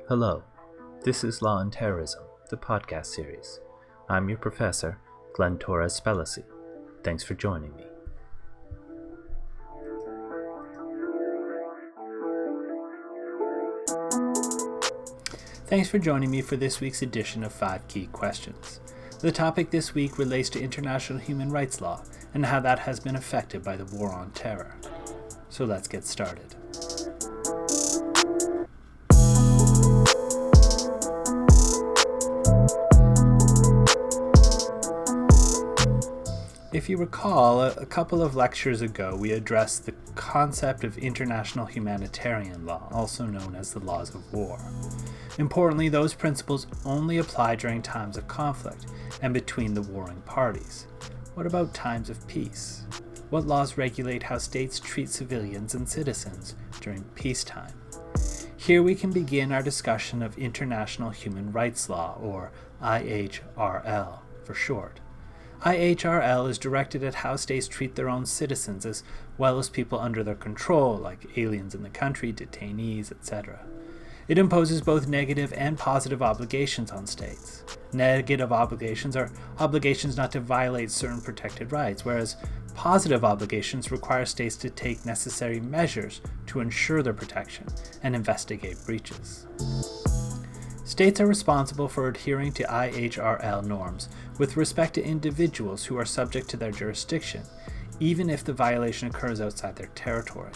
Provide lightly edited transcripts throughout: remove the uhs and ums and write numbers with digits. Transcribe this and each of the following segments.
Hello, this is Law and Terrorism, the podcast series. I'm your professor, Glenn Torres-Spelliscy. Thanks for joining me. Thanks for joining me for this week's edition of 5 Key Questions. The topic this week relates to international human rights law and how that has been affected by the war on terror. So let's get started. If you recall, a couple of lectures ago we addressed the concept of international humanitarian law, also known as the laws of war. Importantly, those principles only apply during times of conflict and between the warring parties. What about times of peace? What laws regulate how states treat civilians and citizens during peacetime? Here we can begin our discussion of international human rights law, or IHRL for short. IHRL is directed at how states treat their own citizens as well as people under their control, like aliens in the country, detainees, etc. It imposes both negative and positive obligations on states. Negative obligations are obligations not to violate certain protected rights, whereas positive obligations require states to take necessary measures to ensure their protection and investigate breaches. States are responsible for adhering to IHRL norms with respect to individuals who are subject to their jurisdiction, even if the violation occurs outside their territory.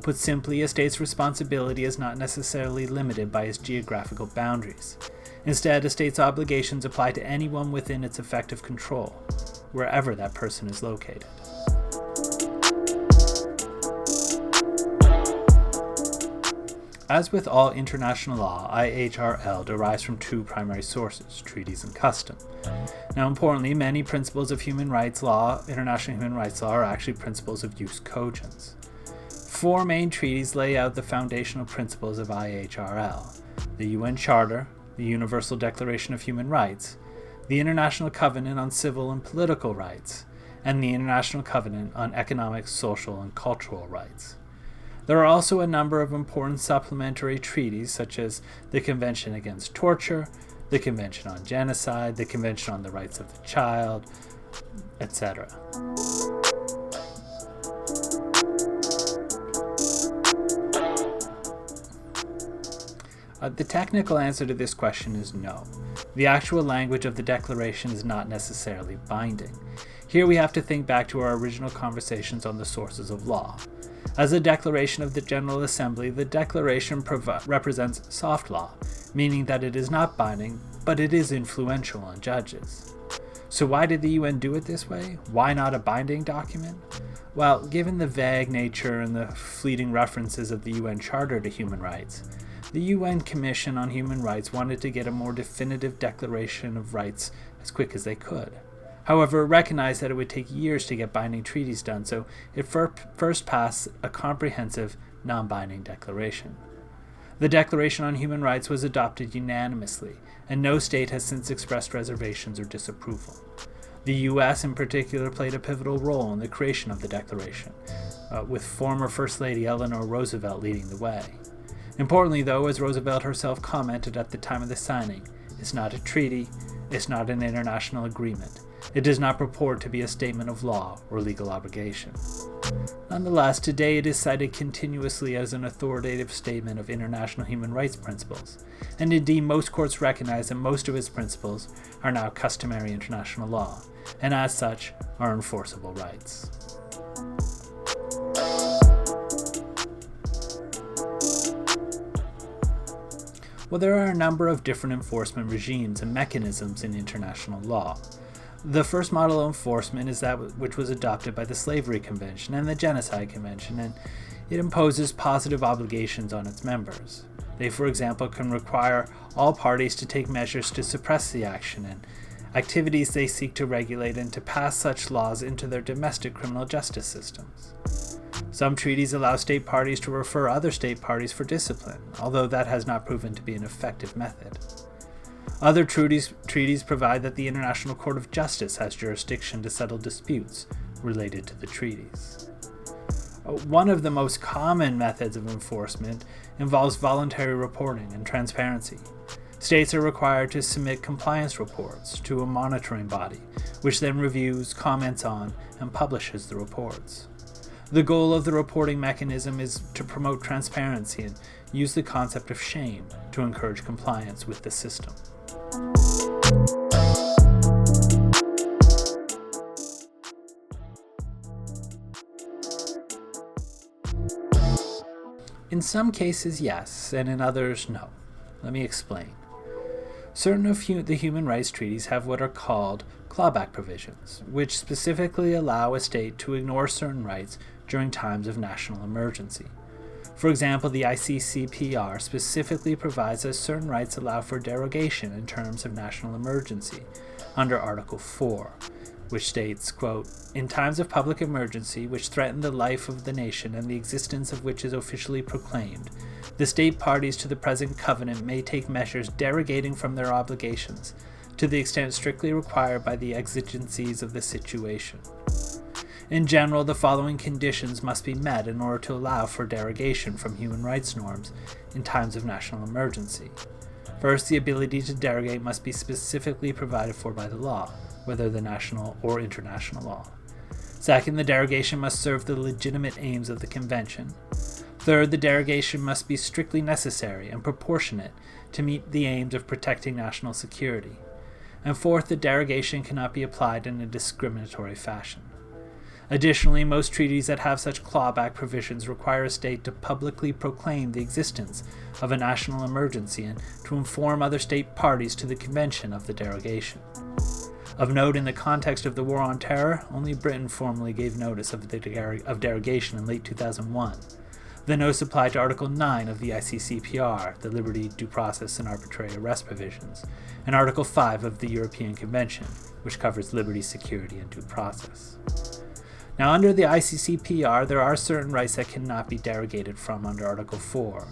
Put simply, a state's responsibility is not necessarily limited by its geographical boundaries. Instead, a state's obligations apply to anyone within its effective control, wherever that person is located. As with all international law, IHRL derives from two primary sources, treaties and custom. Now, importantly, many principles of human rights law, international human rights law, are actually principles of jus cogens. 4 main treaties lay out the foundational principles of IHRL: the UN Charter, the Universal Declaration of Human Rights, the International Covenant on Civil and Political Rights, and the International Covenant on Economic, Social, and Cultural Rights. There are also a number of important supplementary treaties, such as the Convention Against Torture, the Convention on Genocide, the Convention on the Rights of the Child, etc. The technical answer to this question is no. The actual language of the declaration is not necessarily binding. Here we have to think back to our original conversations on the sources of law. As a declaration of the General Assembly, the declaration represents soft law, meaning that it is not binding, but it is influential on judges. So why did the UN do it this way? Why not a binding document? Well, given the vague nature and the fleeting references of the UN Charter to human rights, the UN Commission on Human Rights wanted to get a more definitive declaration of rights as quick as they could. However, it recognized that it would take years to get binding treaties done, so it first passed a comprehensive, non-binding declaration. The Declaration on Human Rights was adopted unanimously, and no state has since expressed reservations or disapproval. The U.S. in particular played a pivotal role in the creation of the Declaration, with former First Lady Eleanor Roosevelt leading the way. Importantly, though, as Roosevelt herself commented at the time of the signing, it's not a treaty, it's not an international agreement. It does not purport to be a statement of law or legal obligation. Nonetheless, today it is cited continuously as an authoritative statement of international human rights principles, and indeed most courts recognize that most of its principles are now customary international law, and as such are enforceable rights. Well, there are a number of different enforcement regimes and mechanisms in international law. The first model of enforcement is that which was adopted by the Slavery Convention and the Genocide Convention, and it imposes positive obligations on its members. They, for example, can require all parties to take measures to suppress the action and activities they seek to regulate, and to pass such laws into their domestic criminal justice systems. Some treaties allow state parties to refer other state parties for discipline, although that has not proven to be an effective method. Other treaties provide that the International Court of Justice has jurisdiction to settle disputes related to the treaties. One of the most common methods of enforcement involves voluntary reporting and transparency. States are required to submit compliance reports to a monitoring body, which then reviews, comments on, and publishes the reports. The goal of the reporting mechanism is to promote transparency and use the concept of shame to encourage compliance with the system. In some cases, yes, and in others, no. Let me explain. Certain of the human rights treaties have what are called clawback provisions, which specifically allow a state to ignore certain rights during times of national emergency. For example, the ICCPR specifically provides that certain rights allow for derogation in terms of national emergency under Article 4, which states, quote, "In times of public emergency which threaten the life of the nation and the existence of which is officially proclaimed, the state parties to the present covenant may take measures derogating from their obligations to the extent strictly required by the exigencies of the situation. In general, the following conditions must be met in order to allow for derogation from human rights norms in times of national emergency. First, the ability to derogate must be specifically provided for by the law, whether the national or international law. Second, the derogation must serve the legitimate aims of the Convention. Third, the derogation must be strictly necessary and proportionate to meet the aims of protecting national security. And fourth, the derogation cannot be applied in a discriminatory fashion. Additionally, most treaties that have such clawback provisions require a state to publicly proclaim the existence of a national emergency and to inform other state parties to the Convention of the derogation. Of note, in the context of the War on Terror, only Britain formally gave notice of derogation in late 2001. The notice applied to Article 9 of the ICCPR, the Liberty, Due Process, and Arbitrary Arrest provisions, and Article 5 of the European Convention, which covers liberty, security, and due process. Now, under the ICCPR, there are certain rights that cannot be derogated from under Article 4.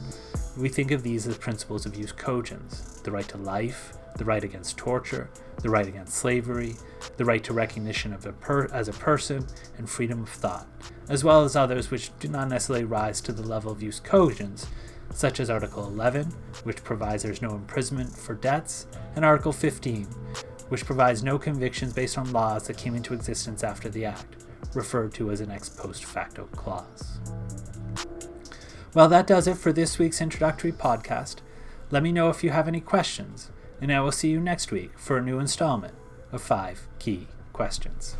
We think of these as principles of jus cogens: the right to life, the right against torture, the right against slavery, the right to recognition of as a person, and freedom of thought, as well as others which do not necessarily rise to the level of jus cogens, such as Article 11, which provides there is no imprisonment for debts, and Article 15, which provides no convictions based on laws that came into existence after the Act, referred to as an ex post facto clause. Well, that does it for this week's introductory podcast. Let me know if you have any questions, and I will see you next week for a new installment of 5 Key Questions.